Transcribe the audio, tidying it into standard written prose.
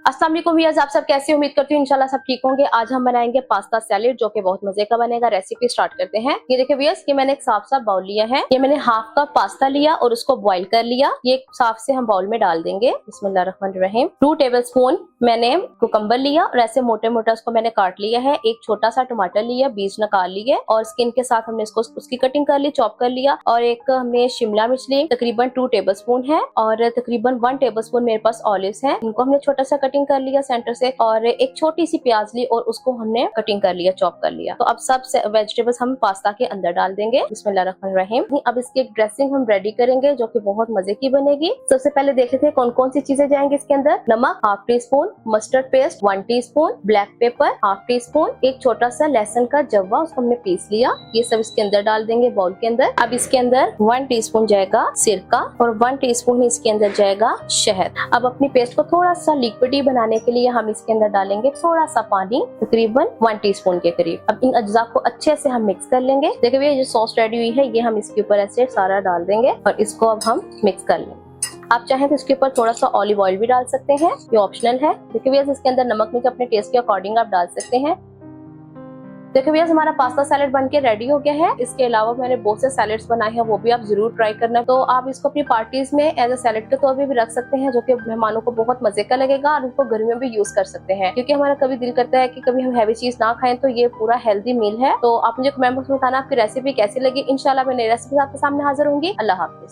अस्सलाम वालेकुम व्यूअर्स, आप सब कैसे? उम्मीद करती हूँ इंशाल्लाह सब ठीक होंगे। आज हम बनाएंगे पास्ता सैलेड जो कि बहुत मजे का बनेगा। रेसिपी स्टार्ट करते हैं। ये देखिए व्यूअर्स, ये मैंने एक साफ सा बाउल लिया है। ये मैंने हाफ कप पास्ता लिया और उसको बॉईल कर लिया। ये साफ से हम बाउल में डाल देंगे। बिस्मिल्लाहिर्रहमानिर्रहीम। 2 टेबलस्पून मैंने कुकम्बर लिया और ऐसे मोटे मोटे उसको मैंने काट लिया है। एक छोटा सा टमाटर लिया, बीज निकाल लिए और स्किन के साथ हमने इसको उसकी कटिंग कर ली, चॉप कर लिया। और एक हमने शिमला मिर्च ली, तकरीबन 2 टेबलस्पून है और तकरीबन 1 टेबलस्पून मेरे पास ऑलिव्स हैं। इनको हमने छोटा सा कटिंग कर लिया सेंटर से। और एक छोटी सी प्याज ली और उसको हमने कटिंग कर लिया, चॉप कर लिया। तो अब सब वेजिटेबल्स हम पास्ता के अंदर डाल देंगे। बिस्मिल्लाहिर्रहमानिर्रहीम। अब इसकी ड्रेसिंग हम रेडी करेंगे जो कि बहुत मजे की बनेगी। सबसे पहले देख लेते हैं कौन कौन सी चीजें जाएंगी इसके अंदर। नमक half tea spoon, mustard paste 1 teaspoon, black pepper half tea spoon, एक छोटा सा लहसुन का जव्वा उसको हमने पीस लिया। ये सब इसके अंदर डाल देंगे बाउल के अंदर। अब इसके अंदर 1 टीस्पून जाएगा सिरका और 1 टीस्पून इसके अंदर जाएगा शहद। अब अपनी पेस्ट को थोड़ा सा लिक्विडी बनाने के लिए हम इसके अंदर डालेंगे थोड़ा सा पानी, तकरीबन 1 टीस्पून के करीब। अब इन अज्जा को अच्छे से हम मिक्स कर लेंगे। देखिए ये जो सॉस रेडी हुई है ये हम इसके ऊपर ऐसे सारा डाल देंगे और इसको अब हम मिक्स कर लेंगे। आप चाहें तो इसके ऊपर थोड़ा सा ऑलिव ऑयल भी डाल सकते हैं, ये ऑप्शनल है। देखिए भैया इसके अंदर नमक मिर्च अपने टेस्ट के अकॉर्डिंग आप डाल सकते हैं। देखिए भैया हमारा पास्ता सैलेड बनके रेडी हो गया है। इसके अलावा मैंने बहुत से सैलेड्स बनाए हैं, वो भी आप जरूर ट्राई करना। तो आप इसको अपनी पार्टीज में एज अ सैलेड के तौर पे भी रख सकते हैं जो कि मेहमानों को बहुत मजे का लगेगा और उनको घर में भी यूज कर सकते हैं। क्योंकि हमारा कभी दिल करता है कि कभी हम हैवी चीज ना खाएं, तो ये पूरा हेल्दी मील है। तो आप मुझे कमेंट बॉक्स में बताना आपकी रेसिपी कैसी लगी। इंशाल्लाह मैं नई रेसिपी आपके सामने हाजिर होंगी। अल्लाह हाफिज।